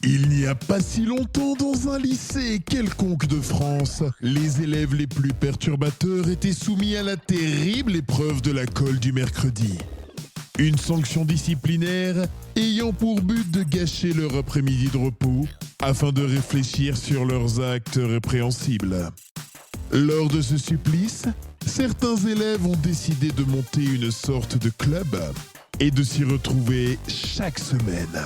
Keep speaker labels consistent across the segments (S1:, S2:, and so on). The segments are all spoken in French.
S1: Il n'y a pas si longtemps, dans un lycée quelconque de France, les élèves les plus perturbateurs étaient soumis à la terrible épreuve de la colle du mercredi. Une sanction disciplinaire ayant pour but de gâcher leur après-midi de repos afin de réfléchir sur leurs actes répréhensibles. Lors de ce supplice, certains élèves ont décidé de monter une sorte de club et de s'y retrouver chaque semaine.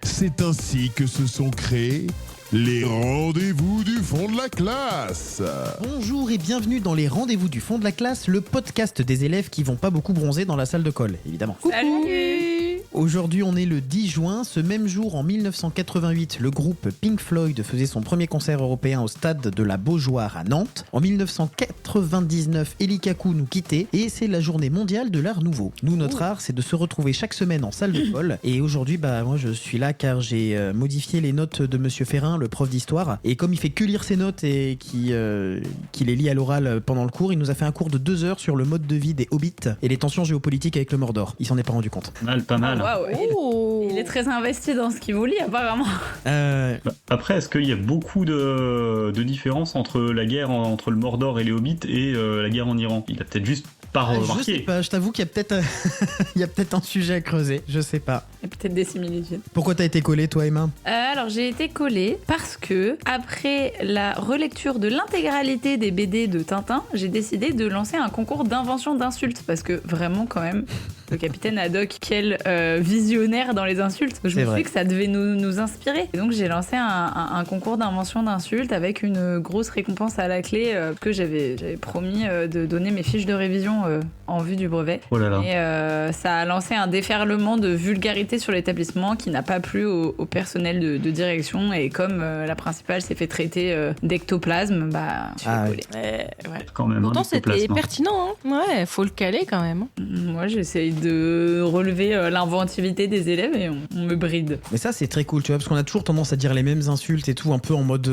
S1: C'est ainsi que se sont créés les rendez-vous du fond de la classe.
S2: Bonjour et bienvenue dans les rendez-vous du fond de la classe, le podcast des élèves qui vont pas beaucoup bronzer dans la salle de colle, évidemment.
S3: Salut!
S2: Aujourd'hui, on est le 10 juin. Ce même jour, en 1988, le groupe Pink Floyd faisait son premier concert européen au stade de la Beaujoire à Nantes. En 1999, Eli Kaku nous quittait et c'est la journée mondiale de l'art nouveau. Nous, notre art, c'est de se retrouver chaque semaine en salle de colle. Et aujourd'hui, moi, je suis là car j'ai modifié les notes de Monsieur Ferrin, le prof d'histoire. Et comme il fait que lire ses notes et qu'il les lit à l'oral pendant le cours, il nous a fait un cours de 2 heures sur le mode de vie des hobbits et les tensions géopolitiques avec le Mordor. Il s'en est pas rendu compte.
S3: Pas mal.
S4: Wow, il est très investi dans ce qu'il vous lit, apparemment.
S3: Après, est-ce qu'il y a beaucoup de différences entre la guerre entre le Mordor et les Hobbits et la guerre en Iran? Il a peut-être juste pas remarqué.
S2: Je sais pas, je t'avoue qu'il y a peut-être il y a peut-être un sujet à creuser, je sais pas.
S4: Il y a peut-être des similitudes.
S2: Pourquoi t'as été collée, toi, Emma?
S4: Alors, j'ai été collée parce que, après la relecture de l'intégralité des BD de Tintin, j'ai décidé de lancer un concours d'invention d'insultes. Parce que, vraiment, quand même, le capitaine Haddock, quel visionnaire dans les insultes. Je me suis dit que ça devait nous inspirer. Et donc, j'ai lancé un concours d'invention d'insultes avec une grosse récompense à la clé que j'avais promis de donner mes fiches de révision en vue du brevet.
S3: Oh là là.
S4: Et ça a lancé un déferlement de vulgarité sur l'établissement qui n'a pas plu au personnel de direction. Et comme la principale s'est fait traiter d'ectoplasme, tu fais coller.
S5: Ouais.
S3: Quand même.
S5: Pourtant, c'était pertinent. Hein. Ouais, faut le caler quand même.
S4: Moi, j'essaye de relever l'inventivité des élèves et on me bride.
S2: Mais ça, c'est très cool, tu vois, parce qu'on a toujours tendance à dire les mêmes insultes et tout, un peu en mode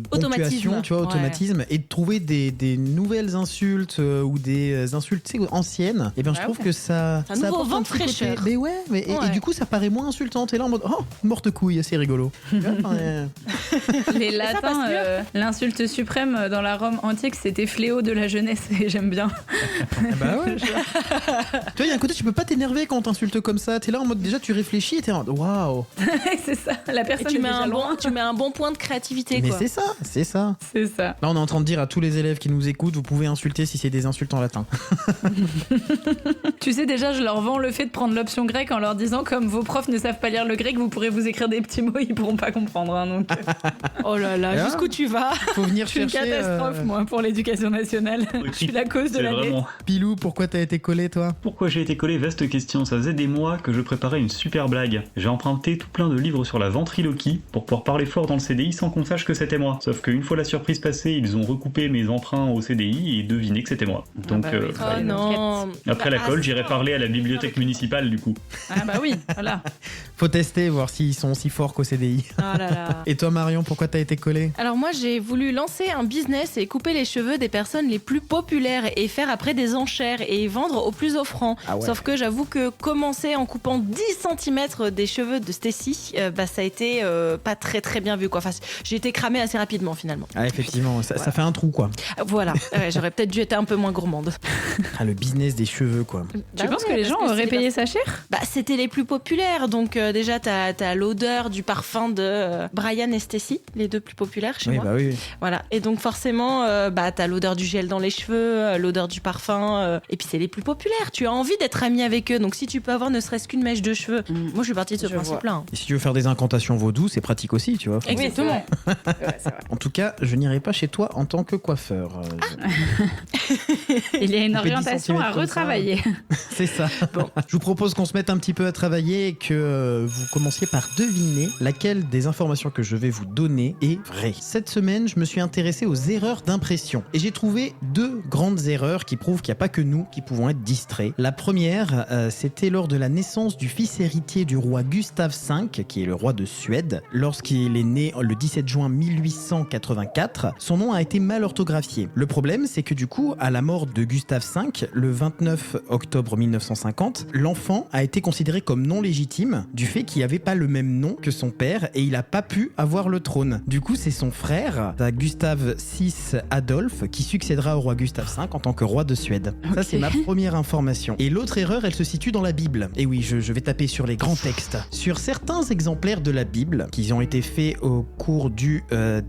S2: ponctuation, tu vois, automatisme, et de trouver des nouvelles insultes ou des insultes, tu sais, anciennes. Et bien, je trouve que ça
S5: nouveau
S2: apporte
S5: vent
S2: un
S5: de
S2: petit côté.
S5: fraîcheur.
S2: Mais ouais, et du coup, ça paraît moins insultant. T'es là en mode morte couille, c'est rigolo.
S4: Les latins, l'insulte suprême dans la Rome antique, c'était fléau de la jeunesse, et j'aime bien.
S2: Bah ouais. Tu vois, il y a un côté, tu peux pas t'énerver quand on t'insulte comme ça. T'es là en mode, déjà, tu réfléchis et t'es en mode, waouh.
S4: C'est ça, la personne
S5: Et
S4: est déjà loin.
S5: tu mets un bon point de créativité,
S2: Mais
S5: quoi.
S2: c'est ça.
S4: C'est ça.
S2: Là, on est en train de dire à tous les élèves qui nous écoutent, vous pouvez insulter si c'est des insultes en latin.
S4: Tu sais, déjà, je leur vends le fait de prendre l'option grecque en leur disant, comme vos profs ne savent pas lire le grec, vous pourrez vous écrire des petits mots, ils pourront pas comprendre. Hein, donc.
S5: Oh là là, jusqu'où tu vas?
S2: Faut venir
S4: Je suis une
S2: chercher.
S4: catastrophe, moi, pour l'éducation nationale. Je suis la cause de l'année.
S3: Vraiment.
S2: Pilou, pourquoi t'as été collé, toi?
S3: Pourquoi j'ai été collé? Vaste question. Ça faisait des mois que je préparais une super blague. J'ai emprunté tout plein de livres sur la ventriloquie pour pouvoir parler fort dans le CDI sans qu'on sache que c'était moi. Sauf qu'une fois la surprise passée, ils ont recoupé mes emprunts au CDI et deviné que c'était moi. Donc,
S5: Oh non.
S3: après la colle, j'irai parler à la bibliothèque municipale du coup.
S4: Ah bah oui, voilà.
S2: Faut tester, voir s'ils sont aussi forts qu'au CDI.
S5: Oh là là.
S2: Et toi, Marion, pourquoi t'as été collé?
S5: Alors moi, j'ai voulu lancer un business et couper les cheveux des personnes les plus populaires et faire après des enchères et vendre au plus offrant.
S2: Ah ouais.
S5: Sauf que j'avoue que commencer en coupant 10 cm des cheveux de Stacy, ça a été pas très très bien vu, quoi. Enfin, j'ai été cramée assez rapidement finalement.
S2: Ah, effectivement, ça fait un trou, quoi.
S5: Voilà, ouais, j'aurais peut-être dû être un peu moins gourmande.
S2: Ah, le business des cheveux, quoi.
S4: Tu penses que les gens auraient payé ça cher?
S5: C'était les plus populaires, donc déjà t'as l'odeur du parfum de Brian et Stacy, les deux plus populaires chez
S2: Oui,
S5: moi.
S2: bah oui.
S5: Voilà, et donc forcément, t'as l'odeur du gel dans les cheveux, l'odeur du parfum, et puis c'est les plus populaires. Tu as envie d'être ami avec eux, donc si tu peux avoir ne serait-ce qu'une mèche de cheveux, moi je suis partie de ce principe-là. Hein.
S2: Et si tu veux faire des incantations vaudou, c'est pratique aussi, tu vois.
S5: Exactement.
S4: C'est vrai.
S2: En tout cas, je n'irai pas chez toi en tant que coiffeur.
S4: Il y a une
S2: On fait 10
S4: orientation à
S2: centimètres comme
S4: retravailler.
S2: C'est ça. Bon, je vous propose qu'on se mette un petit peu à travailler et que vous commenciez par deviner laquelle des informations que je vais vous donner est vraie. Cette semaine, je me suis intéressé aux erreurs d'impression et j'ai trouvé 2 grandes erreurs qui prouvent qu'il n'y a pas que nous qui pouvons être distraits. La première, première, c'était lors de la naissance du fils héritier du roi Gustave V, qui est le roi de Suède. Lorsqu'il est né le 17 juin 1884, son nom a été mal orthographié. Le problème, c'est que du coup, à la mort de Gustave V, le 29 octobre 1950, l'enfant a été considéré comme non légitime du fait qu'il n'avait pas le même nom que son père et il n'a pas pu avoir le trône. Du coup, c'est son frère, Gustave VI Adolphe, qui succédera au roi Gustave V en tant que roi de Suède. Ça, c'est ma première information. Et l'autre erreur, elle se situe dans la Bible. Et oui, je vais taper sur les grands textes. Sur certains exemplaires de la Bible, qui ont été faits au cours du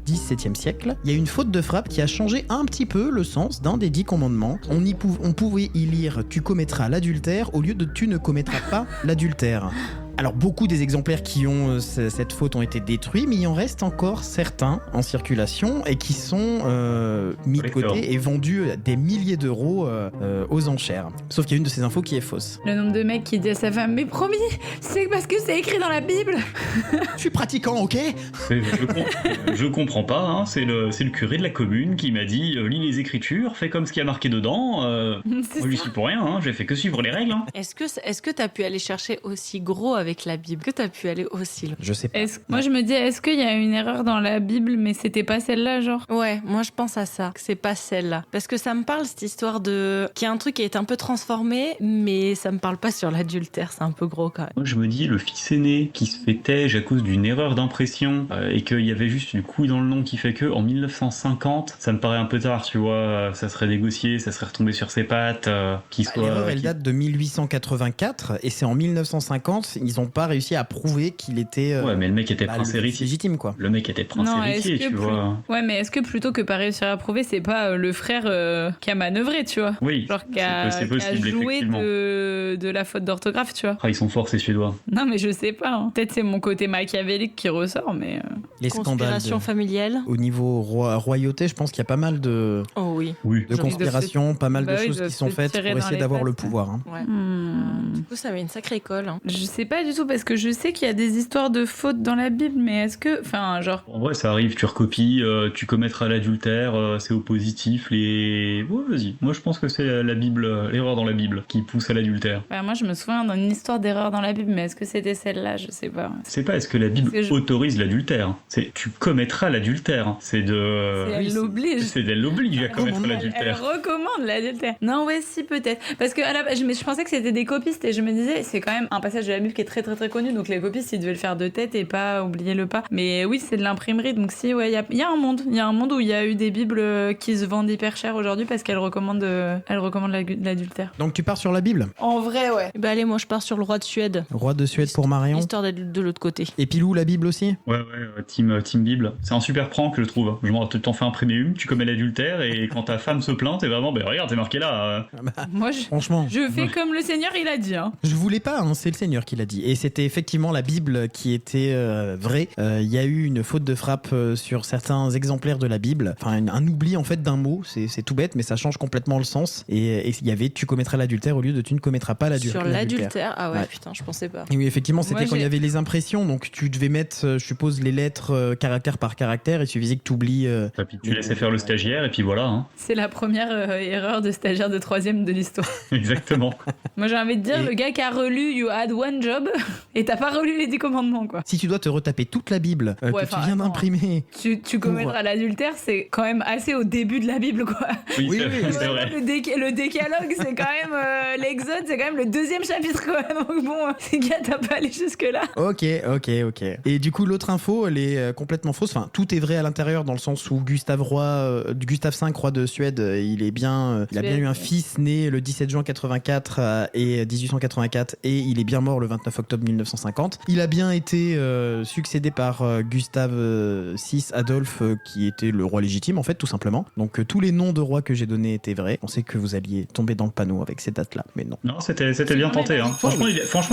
S2: XVIIe siècle, il y a une faute de frappe qui a changé un petit peu le sens d'un des 10 commandements. On pouvait y lire « Tu commettras l'adultère » au lieu de « Tu ne commettras pas l'adultère ». Alors beaucoup des exemplaires qui ont cette faute ont été détruits, mais il en reste encore certains en circulation et qui sont mis de côté et vendus des milliers d'euros aux enchères. Sauf qu'il y a une de ces infos qui est fausse.
S4: Le nombre de mecs qui dit à sa femme, mais promis, c'est parce que c'est écrit dans la Bible.
S2: Je suis pratiquant, ok ?
S3: Je comprends pas, hein, c'est le curé de la commune qui m'a dit lis les écritures, fais comme ce qu'il y a marqué dedans. Moi j'y suis pour rien, hein, j'ai fait que suivre les règles. Hein.
S5: Est-ce que t'as pu aller chercher aussi gros avec la Bible, que t'as pu aller aussi loin?
S2: Je sais pas.
S4: Moi je me dis, est-ce qu'il y a une erreur dans la Bible, mais c'était pas celle-là, genre?
S5: Ouais, moi je pense à ça, que c'est pas celle-là. Parce que ça me parle cette histoire de... qu'il y a un truc qui est un peu transformé, mais ça me parle pas sur l'adultère, c'est un peu gros quand même.
S3: Moi je me dis, le fils aîné qui se fait tège à cause d'une erreur d'impression et qu'il y avait juste une couille dans le nom qui fait que en 1950, ça me paraît un peu tard, tu vois, ça serait négocié, ça serait retombé sur ses pattes,
S2: L'erreur, elle date de 1884 et c'est en 1950, ils ont pas réussi à prouver qu'il était
S3: ouais, mais le mec était prince héritier.
S2: Légitime, quoi.
S3: Le mec était prince héritier, tu vois.
S4: Ouais, mais est-ce que plutôt que pas réussir à prouver, c'est pas le frère qui a manœuvré, tu vois?
S3: Oui,
S4: genre qui a joué de la faute d'orthographe, tu vois.
S3: Ah, ils sont forts, ces Suédois.
S4: Non, mais je sais pas. Hein. Peut-être c'est mon côté machiavélique qui ressort, mais...
S2: Les
S5: conspirations familiales.
S2: Au niveau royauté, je pense qu'il y a pas mal de, de conspirations, pas mal de choses qui sont faites pour essayer d'avoir le pouvoir. Hein.
S5: Ouais. Du coup, ça met une sacrée école. Hein.
S4: Je sais pas du tout, parce que je sais qu'il y a des histoires de fautes dans la Bible, mais est-ce que... Enfin, genre...
S3: En vrai, ça arrive, tu recopies, tu commettras l'adultère, c'est au positif, les... Ouais, vas-y. Moi, je pense que c'est la Bible, l'erreur dans la Bible qui pousse à l'adultère.
S4: Bah, moi, je me souviens d'une histoire d'erreur dans la Bible, mais est-ce que c'était celle-là? Je sais pas.
S3: C'est pas est-ce que la Bible autorise l'adultère, c'est tu commettras l'adultère. C'est de...
S4: Elle l'oblige.
S3: C'est d'elle l'oblige à commettre
S4: Elle
S3: l'adultère.
S4: recommande l'adultère. Non, ouais, si, peut-être. Parce que je pensais que c'était des copistes et je me disais, c'est quand même un passage de la Bible qui est très très très connu, donc les copistes, ils devaient le faire de tête et pas oublier le pas. Mais oui, c'est de l'imprimerie, donc si, ouais, il y a un monde. Il y a un monde où il y a eu des Bibles qui se vendent hyper cher aujourd'hui parce qu'elles recommandent l'adultère.
S2: Donc tu pars sur la Bible?
S4: En vrai, ouais.
S5: Bah allez, moi je pars sur le roi de Suède.
S2: Roi de Suède pour Marion.
S5: Histoire d'être de l'autre côté.
S2: Et Pilou, la Bible aussi?
S3: Ouais, team Bible. C'est un super prank, je trouve. Genre, t'en fais imprimer une, tu commets l'adultère, et quand ta femme se plaint, t'es vraiment, regarde, t'es marqué là.
S4: Moi,
S2: franchement,
S4: je fais comme le Seigneur, il a dit. Hein.
S2: Je voulais pas, hein, c'est le Seigneur qui l'a dit. Et c'était effectivement la Bible qui était vraie. Il y a eu une faute de frappe sur certains exemplaires de la Bible. Enfin, un oubli en fait d'un mot. C'est tout bête, mais ça change complètement le sens. Et il y avait tu commettras l'adultère au lieu de tu ne commettras pas l'adultère.
S5: Sur l'adultère, ah ouais, putain, je pensais pas.
S2: Et oui, effectivement, c'était quand il y avait les impressions. Donc tu devais mettre, je suppose, les lettres caractère par caractère. Il suffisait que tu oublies.
S3: Puis tu laissais faire le stagiaire, et puis voilà. Hein.
S4: C'est la première erreur de stagiaire de 3e de l'histoire.
S3: Exactement.
S4: Moi, j'ai envie de dire, le gars qui a relu You Had One Job, et t'as pas relu les 10 commandements, quoi.
S2: Si tu dois te retaper toute la Bible que tu viens d'imprimer.
S4: Tu commettras l'adultère, c'est quand même assez au début de la Bible, quoi.
S3: Oui, c'est vrai.
S4: Le décalogue, c'est quand même... l'Exode, c'est quand même le 2e chapitre, quoi. Donc bon, ces gars, t'as pas allé jusque-là.
S2: Ok. Et du coup, l'autre info, elle est complètement fausse. Enfin, tout est vrai à l'intérieur, dans le sens où Gustave V, roi de Suède, il a bien eu un fils né le 17 juin 84 et 1884, et il est bien mort le 29 octobre 1950. Il a bien été succédé par Gustave VI Adolphe, qui était le roi légitime, en fait, tout simplement. Donc tous les noms de rois que j'ai donnés étaient vrais. On sait que vous alliez tomber dans le panneau avec ces dates-là, mais non.
S3: Non, c'était bien tenté. Hein. Franchement,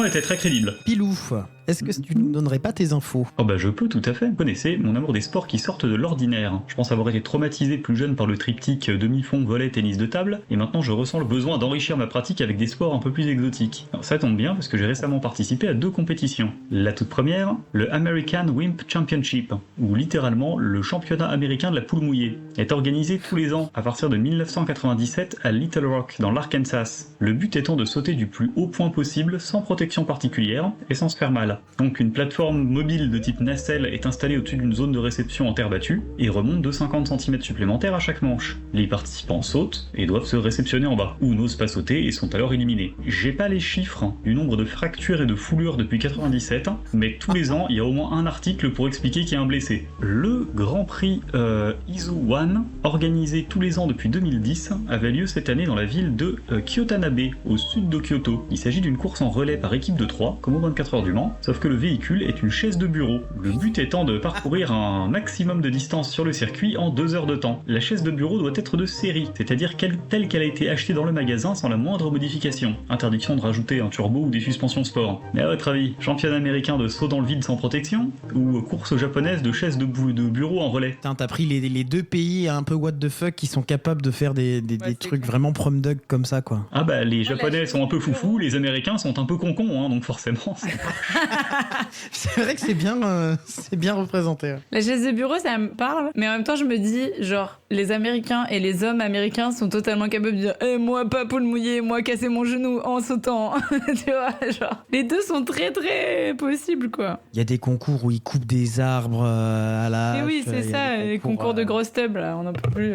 S3: il était très crédible.
S2: Pilou, est-ce que tu nous donnerais pas tes infos?
S3: Oh bah je peux tout à fait. Vous connaissez mon amour des sports qui sortent de l'ordinaire. Je pense avoir été traumatisé plus jeune par le triptyque demi-fond, volley, tennis de table, et maintenant je ressens le besoin d'enrichir ma pratique avec des sports un peu plus exotiques. Alors ça tombe bien parce que j'ai récemment participé à 2 compétitions. La toute première, le American Wimp Championship, ou littéralement le championnat américain de la poule mouillée, est organisé tous les ans à partir de 1997 à Little Rock dans l'Arkansas. Le but étant de sauter du plus haut point possible sans protection particulière et sans se faire mal. Donc une plateforme mobile de type nacelle est installée au-dessus d'une zone de réception en terre battue et remonte de 50 cm supplémentaires à chaque manche. Les participants sautent et doivent se réceptionner en bas, ou n'osent pas sauter et sont alors éliminés. J'ai pas les chiffres du nombre de fractures et de foulures depuis 97, mais tous les ans il y a au moins un article pour expliquer qu'il y a un blessé. Le Grand Prix Izu One, organisé tous les ans depuis 2010, avait lieu cette année dans la ville de Kyotanabe, au sud de Kyoto. Il s'agit d'une course en relais par équipe de 3, comme aux 24 heures du Mans, sauf que le véhicule est une chaise de bureau. Le but étant de parcourir un maximum de distance sur le circuit en 2 heures de temps. La chaise de bureau doit être de série, c'est-à-dire telle qu'elle a été achetée dans le magasin sans la moindre modification. Interdiction de rajouter un turbo ou des suspensions sport. Mais à votre avis, championnat américain de saut dans le vide sans protection, ou course japonaise de chaise de bureau en relais?
S2: Putain, t'as pris les 2 pays un peu what the fuck qui sont capables de faire des trucs
S4: clair.
S2: vraiment prom dog comme ça, quoi.
S3: Ah bah les japonais sont un peu foufous, les américains sont un peu concons, hein, donc forcément...
S2: C'est vrai que c'est bien représenté. Ouais.
S4: La chaise de bureau, ça me parle, mais en même temps, je me dis, genre, les Américains et les hommes américains sont totalement capables de dire moi, pas poule mouillée, moi, casser mon genou en sautant. Tu vois, genre, les deux sont très, très possibles, quoi.
S2: Il y a des concours où ils coupent des arbres à la.
S4: Et oui, c'est ça, les concours de grosses tubs, là, on n'en peut plus.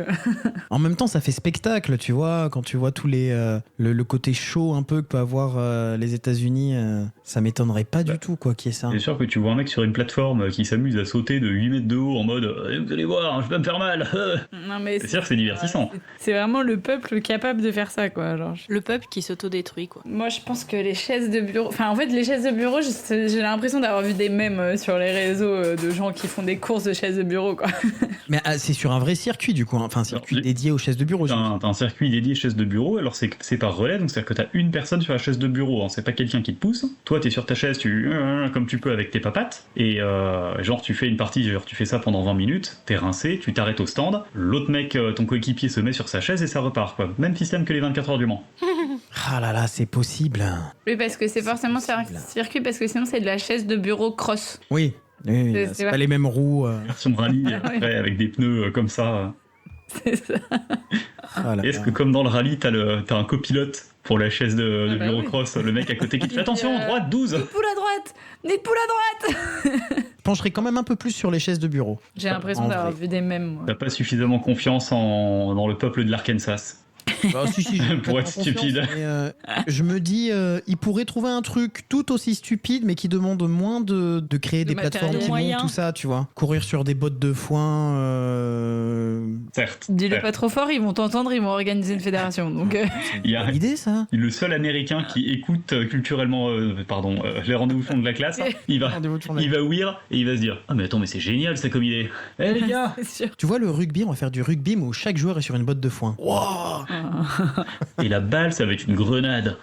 S2: En même temps, ça fait spectacle, tu vois, quand tu vois tous les le côté chaud un peu que peut avoir les États-Unis, ça m'étonnerait pas du tout, quoi, qu'il y ait ça.
S3: C'est sûr que tu vois un mec sur une plateforme qui s'amuse à sauter de 8 mètres de haut en mode vous allez voir, je vais me faire mal.
S4: Non, mais
S3: C'est sûr que c'est divertissant.
S4: c'est vraiment le peuple capable de faire ça, quoi. Genre,
S5: Le peuple qui s'autodétruit, quoi.
S4: moi, je pense que les chaises de bureau... Enfin, en fait, les chaises de bureau, j'ai l'impression d'avoir vu des mèmes sur les réseaux de gens qui font des courses de chaises de bureau, quoi.
S2: Mais c'est sur un vrai circuit, du coup, hein. Enfin, un circuit
S3: Alors,
S2: dédié aux chaises de bureau.
S3: T'as un circuit dédié chaises de bureau, alors c'est par relais, donc c'est-à-dire que t'as une personne sur la chaise de bureau, hein, c'est pas quelqu'un qui te pousse. Toi, t'es sur ta chaise, comme tu peux avec tes papates, et genre tu fais une partie, genre tu fais ça pendant 20 minutes, t'es rincé, tu t'arrêtes au stand, l'autre mec, ton coéquipier se met sur sa chaise et ça repart, quoi. Même système que les 24 heures du Mans.
S2: Ah là là, c'est possible.
S4: Oui, parce que c'est forcément sur un circuit, parce que sinon, c'est de la chaise de bureau cross.
S2: Oui,
S4: C'est
S2: c'est
S4: vrai.
S2: pas les mêmes roues.
S3: Version rallye, après, avec des pneus comme ça.
S4: C'est ça.
S2: Ah là
S3: Est-ce
S2: là.
S3: que comme dans le rallye, t'as un copilote pour la chaise de
S4: bah
S3: bureau
S4: oui.
S3: cross, le mec à côté qui te fait attention, droite 12.
S4: Nid de poule à droite. Nid de poule à droite.
S2: Je pencherai quand même un peu plus sur les chaises de bureau.
S4: J'ai l'impression
S2: En
S4: d'avoir
S2: vrai.
S4: vu des mèmes, moi.
S3: T'as pas suffisamment confiance dans le peuple de l'Arkansas.
S2: Bah, si, j'ai
S3: Pour être
S2: complètement
S3: stupide.
S2: confiance, mais, je me dis, il pourrait trouver un truc tout aussi stupide, mais qui demande moins de créer
S4: De
S2: des plateformes
S4: matériel.
S2: qui
S5: Moyen.
S2: montent, tout ça, tu vois. Courir sur des bottes de foin.
S3: Certes.
S4: Dis-le pas trop fort, ils vont t'entendre, ils vont organiser une fédération. Donc,
S3: Il y a
S2: Bonne idée, ça.
S3: le seul américain qui écoute culturellement, les rendez-vous fond de la classe, il va ouïr et il va se dire ah mais attends mais c'est génial ça comme idée. Eh les gars.
S4: c'est sûr.
S2: Tu vois, le rugby, on va faire du rugby, mais où chaque joueur est sur une botte de foin. Wow.
S3: Et la balle ça va être une grenade.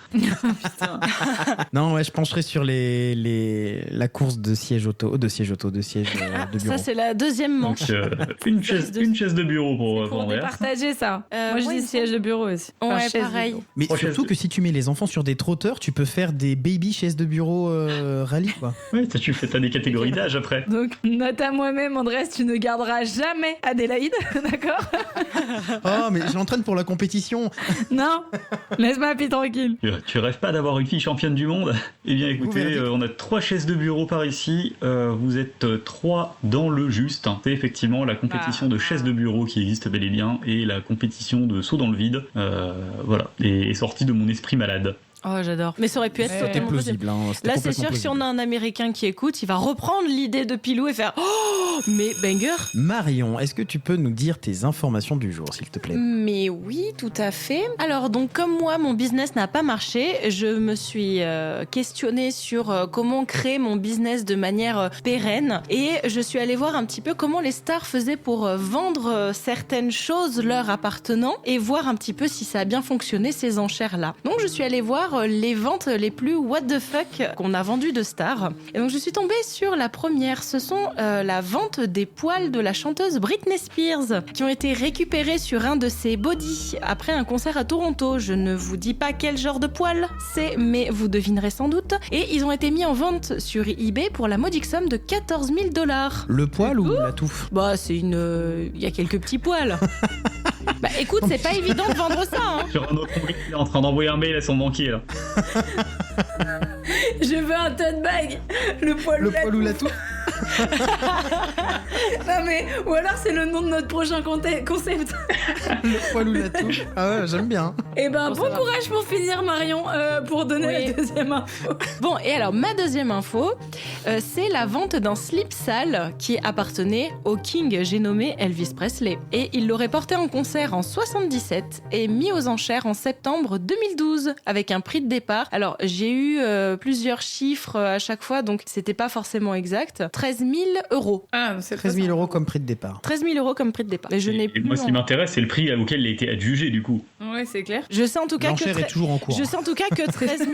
S2: Non, ouais, je pencherais sur la course de siège auto, de siège de bureau.
S5: Ça, c'est la deuxième manche.
S3: Donc une chaise de bureau pour
S4: Pour
S3: Andreas.
S4: départager ça. Moi, je
S5: ouais,
S4: dis siège de bureau aussi. Enfin,
S5: Ouais,
S4: chaise de
S5: pareil.
S4: bureau.
S2: Mais
S3: Trois
S2: surtout
S3: chaises
S2: que si tu mets les enfants sur des trotteurs, tu peux faire des baby chaises de bureau rallye, quoi.
S3: Ouais, t'as des catégories d'âge après.
S4: Donc, note à moi-même, Andrés, tu ne garderas jamais Adélaïde, d'accord?
S2: Oh, mais je l'entraîne pour la compétition.
S4: Non, laisse ma fille tranquille.
S3: Tu rêves pas d'avoir une fille championne du monde? Eh bien écoutez,
S2: verdict.
S3: on a 3 chaises de bureau par ici, vous êtes 3 dans le juste. C'est effectivement la compétition de chaises de bureau qui existe bel et bien, et la compétition de saut dans le vide, voilà, est sortie de mon esprit malade.
S5: Oh, j'adore. Mais ça aurait pu être
S4: Ouais.
S2: C'était
S5: totalement
S2: plausible. Hein. C'était
S5: Là, c'est
S2: complètement
S5: sûr que si
S2: plausible.
S5: on a un Américain qui écoute, il va reprendre l'idée de Pilou et faire oh, mais banger.
S2: Marion, est-ce que tu peux nous dire tes informations du jour, s'il te plaît?
S5: Mais oui, tout à fait. Alors donc comme moi, mon business n'a pas marché, je me suis questionnée sur comment créer mon business de manière pérenne et je suis allée voir un petit peu comment les stars faisaient pour vendre certaines choses leur appartenant et voir un petit peu si ça a bien fonctionné ces enchères-là. Donc je suis allée voir voir les ventes les plus what the fuck qu'on a vendues de stars. Et donc je suis tombée sur la première. Ce sont la vente des poils de la chanteuse Britney Spears qui ont été récupérés sur un de ses bodys après un concert à Toronto. Je ne vous dis pas quel genre de poils c'est, mais vous devinerez sans doute. Et ils ont été mis en vente sur eBay pour la modique somme de $14 000.
S2: Le poil ou la touffe?
S5: Bah c'est une... Il y a quelques petits poils. Bah écoute, c'est pas évident de vendre ça, hein.
S3: Sur un autre compte, il est en train d'envoyer un mail à son banquier là.
S4: Je veux un tote bag. Le poil
S2: ou la touffe?
S4: Non mais, ou alors c'est le nom de notre prochain concept.
S2: Le poil ou la touffe? Ah ouais, j'aime bien.
S4: Et ben bon courage pour finir Marion, pour donner la deuxième info.
S5: Bon, et alors ma deuxième info, c'est la vente d'un slip sale qui appartenait au king, j'ai nommé Elvis Presley. Et il l'aurait porté en concert en 77 et mis aux enchères en septembre 2012 avec un prix de départ. Alors j'ai eu plusieurs chiffres à chaque fois, donc c'était pas forcément exact. 13 000 €.
S4: Ah, c'est
S2: 13 000 € comme prix de départ.
S5: 13 000 € comme prix de départ. Mais je n'ai
S3: Et
S5: plus.
S3: moi, ce qui m'intéresse, c'est le prix auquel il a été adjugé du coup.
S4: Ouais, c'est clair.
S5: Je sais en tout cas
S2: L'enchère
S5: que
S2: est toujours en cours.
S5: je sais en tout cas que 13 000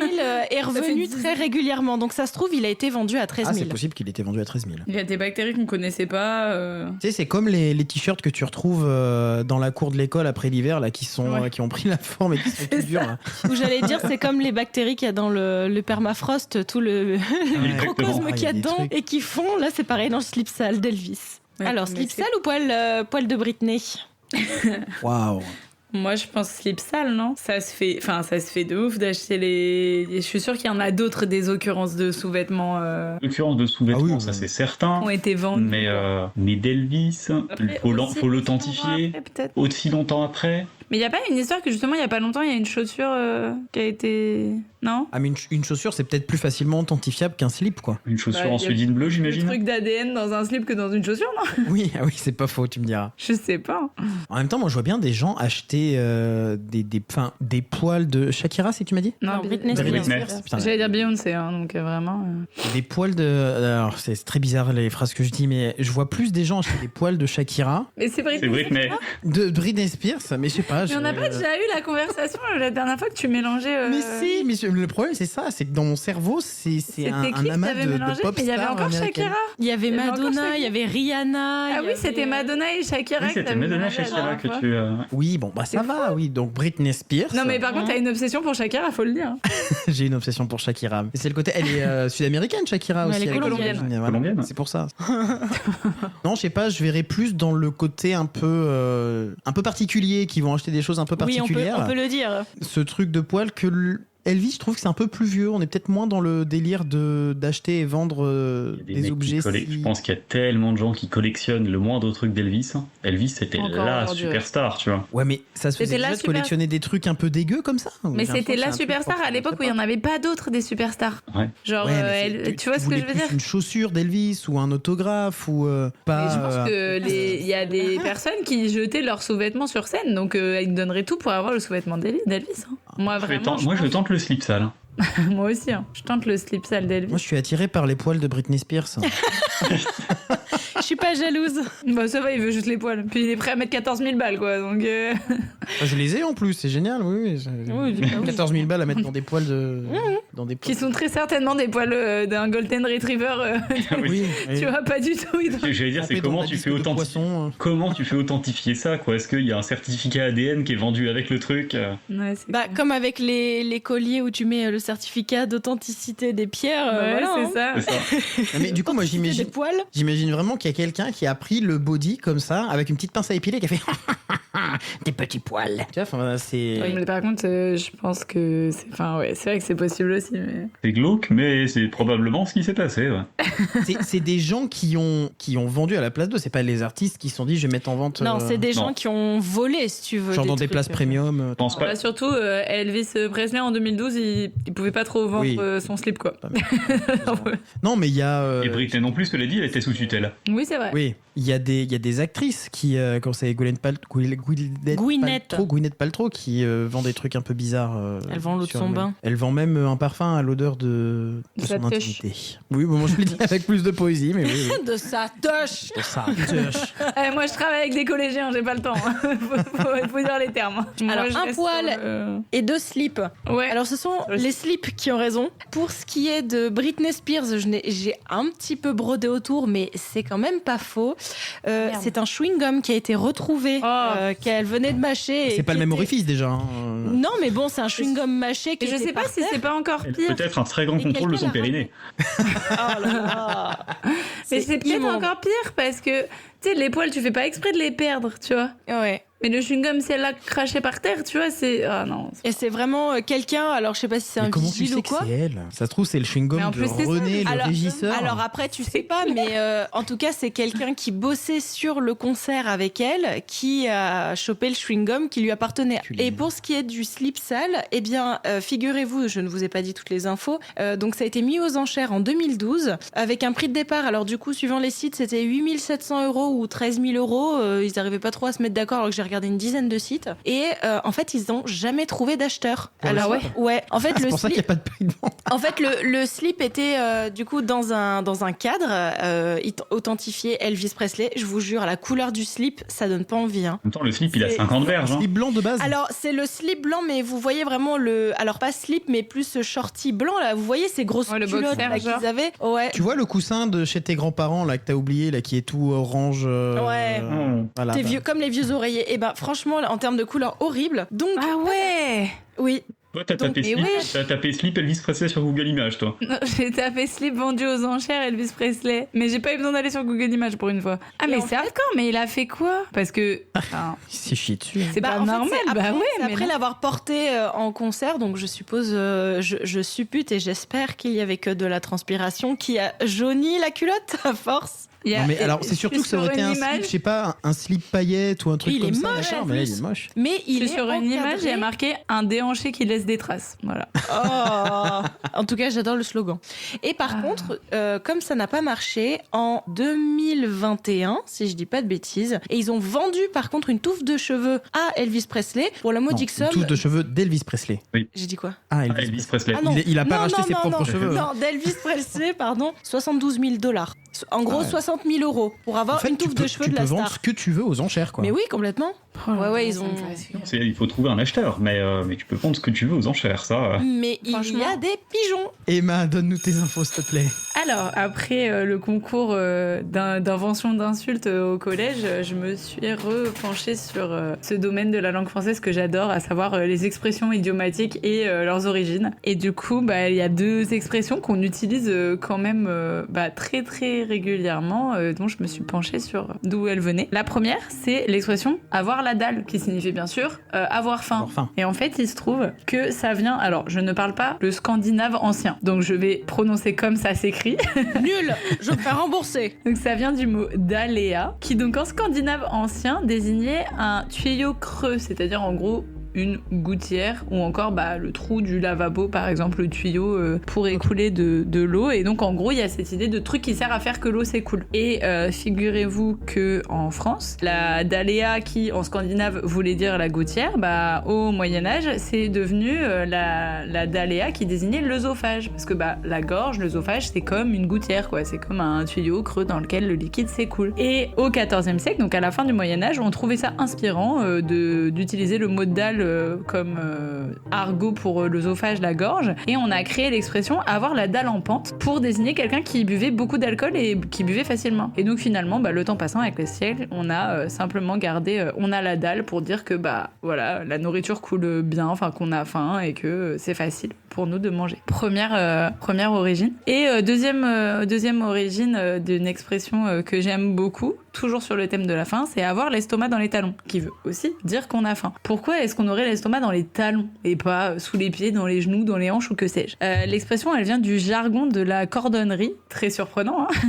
S5: est revenu très régulièrement. Donc ça se trouve, il a été vendu à 13
S2: Ah,
S5: 000.
S2: c'est possible qu'il ait été vendu à 13 000.
S4: Il y a des bactéries qu'on connaissait pas.
S2: Tu sais, c'est comme les t-shirts que tu retrouves dans la cour de l'école après l'hiver, là, qui ont pris la forme et qui sont tout durs. Là.
S5: Ou j'allais dire, c'est comme les bactéries qu'il y a dans le permafrost, tout le microcosme
S2: Ah,
S5: qu'il y a
S2: il y a des
S5: dedans,
S2: trucs.
S5: et qui font, là c'est pareil dans le slip sale d'Elvis.
S4: Ouais,
S5: Alors,
S4: mais
S5: slip
S4: c'est-
S5: sale ou poil de Britney?
S2: Waouh.
S4: Moi, je pense slip sale, non? Ça se fait de ouf d'acheter les. Je suis sûre qu'il y en a d'autres des occurrences de sous-vêtements
S3: L'occurrence de sous-vêtements,
S2: Ah oui,
S3: ça
S2: oui.
S3: c'est certain.
S4: ont été vendus.
S3: Mais d'Elvis,
S4: Après,
S3: faut
S4: aussi,
S3: faut
S4: longtemps
S3: l'authentifier.
S4: après, peut-être.
S3: Aussi longtemps après.
S4: Mais il y a pas une histoire que justement, il y a pas longtemps, il y a une chaussure qui a été. Non?
S2: Ah, mais une chaussure, c'est peut-être plus facilement authentifiable qu'un slip, quoi.
S3: Une chaussure
S4: Bah,
S3: en
S4: y a
S3: suédine bleue,
S4: Le
S3: j'imagine.
S4: truc d'ADN dans un slip que dans une chaussure, non?
S2: Oui, ah oui, c'est pas faux, tu me diras.
S4: Je sais pas.
S2: En même temps, moi, je vois bien des gens acheter des poils de Shakira, c'est que tu m'as dit?
S5: Non, Britney
S3: Britney.
S5: Spears.
S2: Putain,
S4: J'allais dire Beyoncé, hein, donc vraiment.
S2: des poils de... Alors, c'est très bizarre les phrases que je dis, mais je vois plus des gens acheter des poils de Shakira,
S4: Mais c'est
S3: C'est Britney.
S2: de Britney Spears, mais je sais pas.
S4: Mais on n'a pas déjà eu la conversation la dernière fois que tu mélangeais.
S2: Mais si, mais le problème c'est ça, c'est que dans mon cerveau, c'est
S4: C'était
S2: un
S4: qui que
S2: amas
S4: t'avais
S2: de
S4: mélangé?
S2: pop
S4: Mais il y avait
S2: stars
S4: encore
S2: américaines.
S4: Shakira.
S5: Il y avait
S4: Il y avait encore
S5: Madonna,
S4: Shakira.
S5: il y avait Rihanna.
S4: Ah
S5: il y
S4: oui,
S5: avait,
S4: c'était Madonna et Shakira.
S3: Oui,
S4: que
S3: c'était
S4: t'avais
S3: Madonna
S4: mélangé la
S3: Shakira
S4: dernière
S3: que
S4: fois.
S3: tu.
S2: Oui, bon, bah ça
S4: C'est
S2: va, oui. Donc Britney Spears.
S4: Non, mais par contre, t'as une obsession pour Shakira, faut le dire.
S2: J'ai une obsession pour Shakira. Mais c'est le côté, elle est sud-américaine, Shakira
S5: Ouais,
S2: aussi.
S5: elle est
S2: avec
S4: colombienne.
S2: l'origine, voilà.
S3: Colombienne.
S2: C'est pour ça. Non, je sais pas, je verrais plus dans le côté un peu particulier, qui vont acheter des choses un peu
S5: Oui,
S2: particulières.
S5: on peut le dire.
S2: Ce truc de poil que Elvis, je trouve que c'est un peu plus vieux. On est peut-être moins dans le délire d'acheter et vendre
S3: Il y a
S2: des
S3: mecs qui
S2: objets.
S3: Je pense qu'il y a tellement de gens qui collectionnent le moindre truc d'Elvis. Elvis, c'était
S4: Encore
S3: la
S4: aujourd'hui.
S3: superstar, tu vois.
S2: Ouais, mais ça se faisait
S4: C'était la
S2: déjà de
S4: super-
S2: collectionner des trucs un peu dégueux comme ça.
S4: Mais
S2: J'ai
S4: c'était
S2: l'impression
S4: la
S2: que c'est un truc
S4: superstar
S2: fort,
S4: à l'époque où il n'y en avait pas d'autres des superstars.
S3: Ouais.
S4: Genre,
S2: Ouais, mais
S4: tu vois ce que je veux
S2: voulais
S4: dire?
S2: plus une chaussure d'Elvis ou un autographe ou pas.
S4: Mais je pense que il y a des personnes qui jetaient leurs sous-vêtements sur scène, donc ils donneraient tout pour avoir le sous-vêtement d'Elvis. Hein. Moi, vraiment.
S3: Je tente le slip sale.
S4: Moi aussi, hein. Je tente le slip sale d'Elvis.
S2: Moi, je suis attiré par les poils de Britney Spears.
S5: Je suis pas jalouse.
S4: Bah, ça va, il veut juste les poils. Puis il est prêt à mettre 14 000 balles, quoi. Donc.
S2: Je les ai en plus, c'est génial, oui.
S5: Oui, bah oui.
S2: 14 000 balles à mettre dans des poils de. Dans des
S4: Qui
S2: poils.
S4: sont très certainement des poils d'un Golden Retriever.
S2: Oui,
S4: Tu vois, pas du tout.
S3: J'allais dire, c'est
S2: Trempé dans
S3: comment
S2: la
S3: tu
S2: disque
S3: fais
S2: de
S3: authentifier.
S2: poisson.
S3: Comment tu fais authentifier ça, quoi? Est-ce qu'il y a un certificat ADN qui est vendu avec le truc?
S4: Ouais, c'est
S5: Bah,
S4: cool.
S5: comme avec les colliers où tu mets le certificat d'authenticité des pierres.
S4: Ouais,
S5: voilà, hein.
S4: c'est ça.
S3: C'est ça.
S2: Mais du coup, moi,
S5: Authenticité des poils.
S2: j'imagine vraiment qu'il y a quelqu'un qui a pris le body comme ça, avec une petite pince à épiler, qui a fait des petits poils. Tu vois, enfin, c'est.
S4: Oui, mais par contre, je pense que c'est. Enfin, ouais, c'est vrai que c'est possible aussi. Mais...
S3: C'est glauque, mais c'est probablement ce qui s'est passé, ouais.
S2: C'est des gens qui ont vendu à la place d'eux. C'est pas les artistes qui se sont dit, je vais mettre en vente.
S5: Non, c'est des
S3: non.
S5: gens qui ont volé, si tu veux.
S2: Genre dans des
S5: trucs.
S2: places premium.
S3: Je pense pas.
S4: Bah, surtout, Elvis Presley en 2012, il pouvait pas trop vendre
S2: Oui.
S4: son slip, quoi.
S2: Non, mais il y a.
S3: Et Britney non plus, cela dit, elle était sous tutelle.
S4: Oui, c'est vrai.
S2: Oui, il y a des actrices qui, quand c'est Gwyneth Gwyneth Paltrow qui vend des trucs un peu bizarres.
S5: Elle vend l'eau de
S2: sur
S5: son
S2: le-
S5: bain.
S2: Elle vend même un parfum à l'odeur de
S4: sa
S2: son
S4: touche.
S2: intimité. Oui, bon, moi je le dis avec plus de poésie, mais oui.
S5: De sa touche.
S2: De ça.
S4: Moi, je travaille avec des collégiens, j'ai pas le temps. faut dire les termes.
S5: Alors,
S4: Moi, je
S5: un
S4: reste
S5: poil.
S4: sur le-
S5: Et 2 slips.
S4: Ouais.
S5: Alors ce sont
S4: Je
S5: les slips qui ont raison. Pour ce qui est de Britney Spears, j'ai un petit peu brodé autour, mais c'est quand même pas faux.
S4: Merde.
S5: C'est un chewing-gum qui a été retrouvé, qu'elle venait de mâcher. et
S2: C'est pas
S5: qui
S2: le même
S5: était-
S2: orifice déjà. hein.
S5: Non, mais bon, c'est un chewing-gum mâché qui
S4: Et je
S5: était
S4: sais pas
S5: par
S4: si
S5: terre.
S4: c'est pas encore pire.
S3: Peut-être un très grand
S5: Et
S3: contrôle de son
S5: quelqu'un l'a
S3: périnée.
S5: Oh là là.
S4: Mais c'est peut-être
S5: immonde.
S4: encore pire parce que, tu sais, les poils, tu fais pas exprès de les perdre, tu vois.
S5: Ouais.
S4: Mais le chewing-gum, si elle l'a craché par terre, tu vois, c'est. Ah non.
S5: Et c'est vraiment quelqu'un, alors je sais pas si c'est
S2: Mais
S5: un
S2: comment tu
S5: vigile
S2: sais
S5: ou
S2: que
S5: quoi.
S2: c'est elle Ça se trouve, c'est le chewing-gum
S4: Mais en
S2: de
S4: plus, c'est ça,
S2: René, le
S5: alors-
S2: régisseur.
S5: Alors après, tu sais pas, mais en tout cas, c'est quelqu'un qui bossait sur le concert avec elle qui a chopé le chewing-gum qui lui appartenait.
S2: Culé.
S5: Et pour ce qui est du slip sale, eh bien, figurez-vous, je ne vous ai pas dit toutes les infos, donc ça a été mis aux enchères en 2012 avec un prix de départ. Alors du coup, suivant les sites, c'était 8 700 € ou 13 000 €. Ils n'arrivaient pas trop à se mettre d'accord alors que j'ai regardé une dizaine de sites. Et en fait, ils n'ont jamais trouvé d'acheteur.
S2: Pour le
S5: Alors
S2: slip
S5: ouais, en fait,
S2: c'est
S5: le
S2: pour ça qu'il
S5: slip...
S2: n'y a pas de prix de vente.
S5: En fait, le slip était du coup dans un cadre authentifié Elvis Presley. Je vous jure, la couleur du slip, ça donne pas envie. Hein.
S3: En même temps, le slip, il a
S5: C'est-
S3: 50 verges. Hein.
S2: Slip blanc de base.
S5: Alors, c'est le slip blanc, mais vous voyez vraiment le... Alors, pas slip, mais plus ce shorty blanc, là. Vous voyez ces grosses
S4: Ouais, le
S5: culottes
S4: boxer,
S5: là,
S4: genre.
S5: qu'ils avaient. Ouais.
S2: Tu vois le coussin de chez tes grands-parents là que t'as oublié là qui est tout orange.
S5: Ouais.
S2: Voilà.
S5: T'es
S2: bah.
S5: vieux, comme les vieux oreillers. Et ben, franchement, là, en termes de couleur, horrible. Donc,
S4: Ah ouais.
S5: oui.
S3: Toi, t'as
S5: Donc,
S3: tapé,
S4: mais
S3: slip,
S4: oui.
S3: t'as tapé slip Elvis Presley sur Google Images, toi.
S4: Non, j'ai tapé slip vendu aux enchères Elvis Presley. Mais j'ai pas eu besoin d'aller sur Google Images pour une fois. Ah,
S5: Et
S4: mais
S5: en
S4: c'est
S5: fait-
S4: hardcore, mais il a fait quoi? Parce que. enfin,
S2: Il s'est chié dessus.
S4: c'est pas
S5: en fait,
S4: normal.
S5: c'est après,
S4: Bah ouais,
S5: c'est
S4: mais
S5: après
S4: non.
S5: l'avoir porté en concert, donc je suppose, je suppute et j'espère qu'il y avait que de la transpiration qui a jauni la culotte à force.
S4: Il y a-
S2: Non mais
S4: et-
S2: alors c'est
S4: je
S2: surtout
S4: suis
S2: que ça aurait
S4: sur
S2: été
S4: une
S2: un
S4: image-
S2: slip, je sais pas, un slip paillette ou un truc
S5: Il
S2: comme
S5: est
S2: ça.
S5: moche,
S2: machin,
S5: en
S2: mais là il
S5: plus.
S2: est moche.
S5: Mais
S4: Je
S5: il
S4: suis
S5: est
S4: sur une image, il y a
S5: encadré.
S4: marqué un déhanché qui laisse des traces. Voilà.
S5: Oh. En tout cas, j'adore le slogan. Et par
S4: Ah.
S5: contre, comme ça n'a pas marché, en 2021, si je dis pas de bêtises, et ils ont vendu par contre une touffe de cheveux à Elvis Presley pour la
S2: Non,
S5: modique
S2: une
S5: somme.
S2: touche de cheveux d'Elvis Presley.
S5: J'ai dit quoi?
S2: Ah,
S3: Ah,
S2: Elvis.
S3: Elvis Presley.
S5: Ah non.
S2: Il a pas
S5: Non,
S2: racheté
S5: non,
S2: ses
S5: non,
S2: propres
S5: non.
S2: cheveux.
S5: Non, d'Elvis Presley, pardon, 72 000 $. En gros,
S2: Ouais.
S5: 60 000 € pour avoir
S2: En fait,
S5: une touffe de cheveux de la
S2: vendre
S5: star.
S2: ce que tu veux aux enchères quoi.
S5: Mais oui, complètement. Ouais, ouais, ils ont.
S3: Il faut trouver un acheteur, mais tu peux vendre ce que tu veux aux enchères, ça.
S5: Mais il y a
S4: Franchement.
S5: des pigeons.
S2: Emma, donne-nous tes infos s'il te plaît.
S4: Alors, après le concours d'invention d'insultes au collège, je me suis repenchée sur ce domaine de la langue française que j'adore, à savoir les expressions idiomatiques et leurs origines. Et du coup, bah, il y a deux expressions qu'on utilise quand même très très régulièrement, dont je me suis penchée sur d'où elles venaient. La première, c'est l'expression avoir la dalle, qui signifie bien sûr avoir faim.
S2: Avoir faim.
S4: Et en fait, il se trouve que ça vient... Alors, je ne parle pas le scandinave ancien, donc je vais prononcer comme ça s'écrit.
S5: Nul. Je me fais rembourser.
S4: Donc ça vient du mot daléa, qui donc en scandinave ancien désignait un tuyau creux, c'est-à-dire en gros une gouttière ou encore le trou du lavabo par exemple, le tuyau pour écouler de l'eau. Et donc en gros il y a cette idée de truc qui sert à faire que l'eau s'écoule. Et figurez-vous que en France, la daléa qui en scandinave voulait dire la gouttière, au Moyen-Âge c'est devenu la daléa qui désignait l'œsophage, parce que la gorge, l'œsophage c'est comme une gouttière quoi, c'est comme un tuyau creux dans lequel le liquide s'écoule. Et au XIVe siècle, donc à la fin du Moyen-Âge, on trouvait ça inspirant d'utiliser le mot dalle comme argot pour l'œsophage, la gorge, et on a créé l'expression avoir la dalle en pente pour désigner quelqu'un qui buvait beaucoup d'alcool et qui buvait facilement. Et donc finalement, le temps passant avec les siècles, on a simplement gardé on a la dalle pour dire que voilà, la nourriture coule bien, enfin qu'on a faim et que c'est facile pour nous de manger. Première origine. Et deuxième origine d'une expression que j'aime beaucoup, toujours sur le thème de la faim, c'est avoir l'estomac dans les talons, qui veut aussi dire qu'on a faim. Pourquoi est-ce qu'on aurait l'estomac dans les talons et pas sous les pieds, dans les genoux, dans les hanches ou que sais-je? L'expression, elle vient du jargon de la cordonnerie, très surprenant, hein.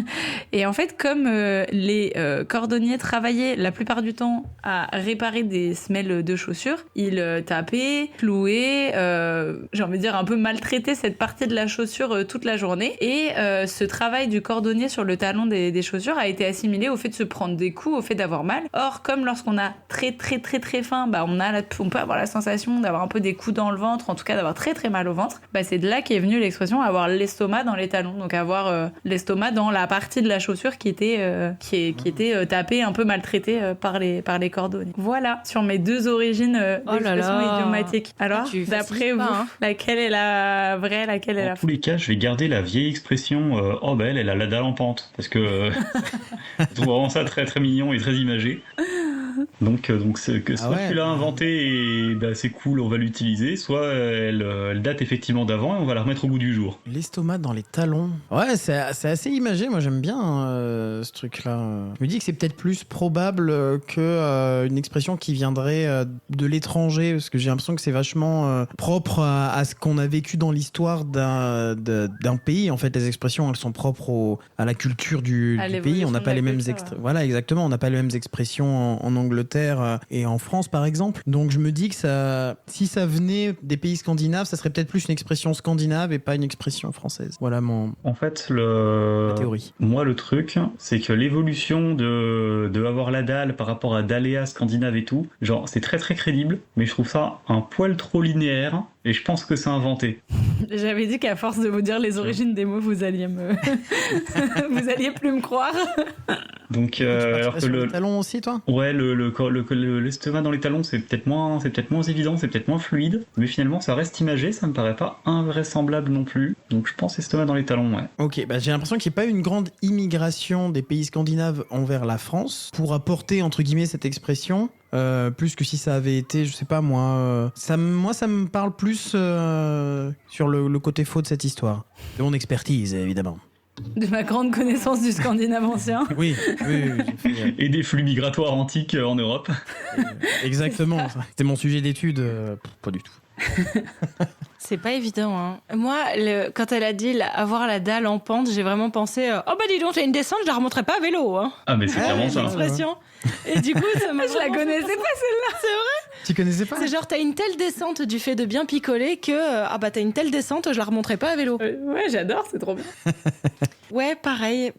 S4: Et en fait, comme les cordonniers travaillaient la plupart du temps à réparer des semelles de chaussures, ils tapaient, clouaient, j'ai envie de dire un peu peu maltraité cette partie de la chaussure toute la journée. Et ce travail du cordonnier sur le talon des chaussures a été assimilé au fait de se prendre des coups, au fait d'avoir mal. Or, comme lorsqu'on a très très très très faim, bah on peut avoir la sensation d'avoir un peu des coups dans le ventre, en tout cas d'avoir très très mal au ventre. Bah c'est de là qu'est venue l'expression avoir l'estomac dans les talons. Donc avoir l'estomac dans la partie de la chaussure qui était tapée, un peu maltraitée par les cordonniers. Voilà, sur mes deux origines d'expression idiomatique. Alors, d'après vous, laquelle est la vraie, laquelle est la fausse?
S3: Dans tous les cas, je vais garder la vieille expression oh ben elle a la dalle en pente, parce que je trouve vraiment ça très très mignon et très imagé. Donc soit tu l'as inventée et bah, c'est cool, on va l'utiliser, soit elle date effectivement d'avant et on va la remettre au goût du jour.
S2: L'estomac dans les talons. Ouais, c'est assez imagé. Moi, j'aime bien ce truc-là. Je me dis que c'est peut-être plus probable que une expression qui viendrait de l'étranger, parce que j'ai l'impression que c'est vachement propre à ce qu'on a vécu dans l'histoire d'un pays. En fait, les expressions, elles sont propres à la culture du pays. On n'a pas les mêmes Voilà, exactement. On n'a pas les mêmes expressions en Angleterre et en France, par exemple. Donc, je me dis que si ça venait des pays scandinaves, ça serait peut-être plus une expression scandinave et pas une expression française. Voilà
S3: En fait,
S2: ma théorie.
S3: Moi, le truc, c'est que l'évolution de avoir la dalle par rapport à Daléa scandinave et tout, genre, c'est très très crédible, mais je trouve ça un poil trop linéaire. Et je pense que c'est inventé.
S4: J'avais dit qu'à force de vous dire les origines des mots, vous alliez vous alliez plus me croire.
S3: Donc,
S2: alors que les talons aussi, toi ?
S3: Ouais, l'estomac dans les talons, c'est peut-être moins évident, c'est peut-être moins fluide. Mais finalement, ça reste imagé, ça me paraît pas invraisemblable non plus. Donc, je pense estomac dans les talons, ouais.
S2: Ok, j'ai l'impression qu'il n'y a pas eu une grande immigration des pays scandinaves envers la France pour apporter, entre guillemets, cette expression. Plus que si ça avait été, je sais pas moi, ça me parle plus sur le côté faux de cette histoire. De mon expertise, évidemment.
S4: De ma grande connaissance du scandinave ancien.
S2: Oui.
S3: Et des flux migratoires antiques en Europe.
S2: Exactement, c'était mon sujet d'étude, pas du tout.
S5: C'est pas évident, hein. Moi, quand elle a dit avoir la dalle en pente, j'ai vraiment pensé oh bah dis donc, j'ai une descente, je la remonterai pas à vélo, hein.
S3: Ah mais c'est clairement ça.
S5: L'expression. Et du coup, ça m'a
S4: je la connaissais pas celle-là.
S5: C'est vrai?
S2: Tu connaissais pas?
S5: C'est genre t'as une telle descente du fait de bien picoler que t'as une telle descente, je la remonterai pas à vélo.
S4: Ouais, j'adore, c'est trop bien.
S5: Ouais, pareil.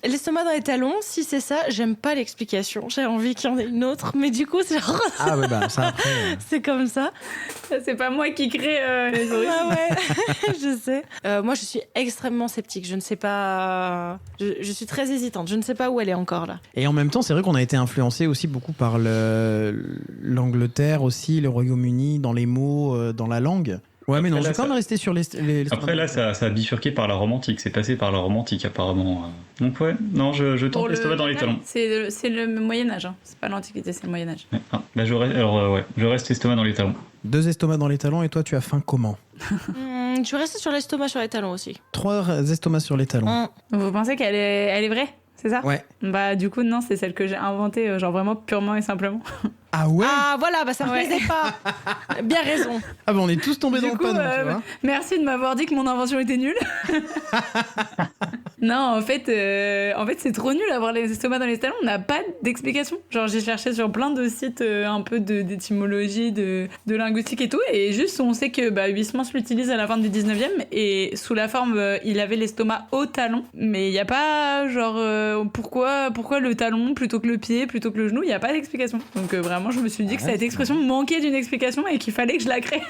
S5: L'estomac dans les talons, si c'est ça, j'aime pas l'explication. J'ai envie qu'il y en ait une autre, mais du coup, c'est genre...
S2: Ah ouais, ça après...
S5: C'est comme ça.
S4: C'est pas moi qui crée les origines.
S5: Ah ouais, je sais. Moi, je suis extrêmement sceptique. Je ne sais pas... Je suis très hésitante. Je ne sais pas où elle est encore, là.
S2: Et en même temps, c'est vrai qu'on a été influencé aussi beaucoup par l'Angleterre aussi, le Royaume-Uni, dans les mots, dans la langue. Ouais, mais non, je vais quand même rester sur les
S3: Après, là, ça a bifurqué par la romantique. C'est passé par la romantique, apparemment. Donc, ouais, non, je tente l'estomac dans les talons.
S4: C'est le Moyen-Âge. Hein. C'est pas l'Antiquité, c'est le Moyen-Âge.
S3: Ouais. Ah, bah, je reste estomac dans les talons.
S2: 2 estomacs dans les talons, et toi, tu as faim comment?
S5: Je suis restée sur l'estomac sur les talons aussi.
S2: 3 estomacs sur les talons.
S4: Vous pensez qu'elle est vraie? C'est ça?
S2: Ouais.
S4: Bah, du coup, non, c'est celle que j'ai inventée, genre vraiment purement et simplement.
S2: Ah ouais?
S5: Ah voilà, ça me plaisait pas. Bien raison.
S2: Ah on est tous tombés dans le panneau, tu vois.
S4: Merci de m'avoir dit que mon invention était nulle. Non, en fait, c'est trop nul d'avoir les estomacs dans les talons. On n'a pas d'explication. Genre, j'ai cherché sur plein de sites un peu d'étymologie, de linguistique et tout, et juste on sait que Huysmans l'utilise à la fin du 19e et sous la forme, il avait l'estomac au talon, mais il n'y a pas genre pourquoi le talon plutôt que le pied, plutôt que le genou. Il n'y a pas d'explication. Donc vraiment, je me suis dit que cette expression manquait d'une explication et qu'il fallait que je la crée.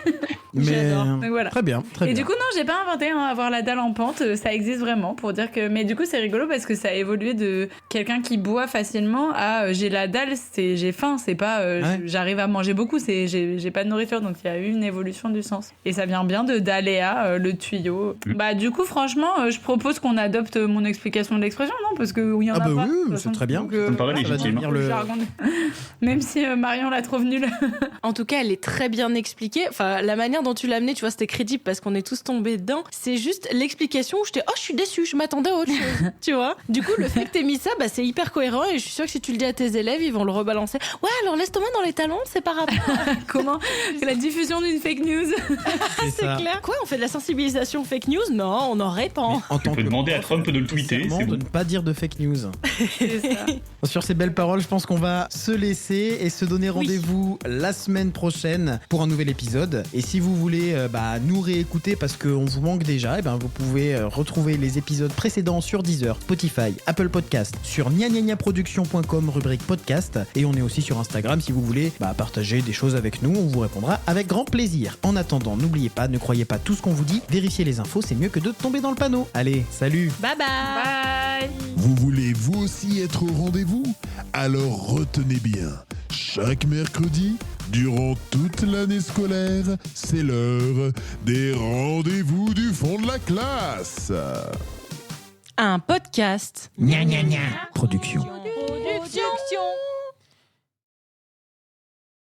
S2: Mais
S4: donc voilà.
S2: Très bien.
S4: Et du coup, non, j'ai pas inventé avoir la dalle en pente. Ça existe vraiment pour dire que. Mais du coup, c'est rigolo parce que ça a évolué de quelqu'un qui boit facilement à j'ai la dalle, c'est j'ai faim, c'est pas j'arrive à manger beaucoup, c'est j'ai pas de nourriture. Donc il y a eu une évolution du sens. Et ça vient bien de Daléa, le tuyau. Du coup, franchement, je propose qu'on adopte mon explication de l'expression, non? Parce que il y en a pas.
S2: Oui, c'est très bien.
S4: Donc,
S3: ça me paraît légitime.
S4: Même si Marion la trouve nulle.
S5: En tout cas, elle est très bien expliquée. Enfin, la manière dont tu l'as amenée, tu vois, c'était crédible parce qu'on est tous tombés dedans. C'est juste l'explication où j'étais je suis déçue, je m'attendais autre chose, tu vois. Du coup, le fait que t'aies mis ça, bah, c'est hyper cohérent et je suis sûre que si tu le dis à tes élèves, ils vont le rebalancer. Ouais, alors laisse ton main dans les talons, c'est par rapport.
S4: Comment la diffusion d'une fake news.
S5: C'est clair. Quoi, on fait de la sensibilisation fake news? Non, on en répand.
S2: En
S3: Tu peux demander à Trump de le tweeter, c'est
S2: de
S3: bon.
S2: ne pas dire de fake news.
S4: C'est ça.
S2: Sur ces belles paroles, je pense qu'on va se laisser et se donner rendez-vous la semaine prochaine pour un nouvel épisode. Et si vous voulez nous réécouter parce qu'on vous manque déjà, vous pouvez retrouver les épisodes précédents sur Deezer, Spotify, Apple Podcast, sur gnagnagnaproduction.com, rubrique podcast. Et on est aussi sur Instagram si vous voulez partager des choses avec nous. On vous répondra avec grand plaisir. En attendant, n'oubliez pas, ne croyez pas tout ce qu'on vous dit. Vérifiez les infos, c'est mieux que de tomber dans le panneau. Allez, salut!
S5: Bye bye.
S4: Bye.
S1: Vous voulez vous aussi être au rendez-vous? Alors retenez bien, chaque mercredi, durant toute l'année scolaire, c'est l'heure des rendez-vous du fond de la classe.
S5: Un podcast.
S2: Production.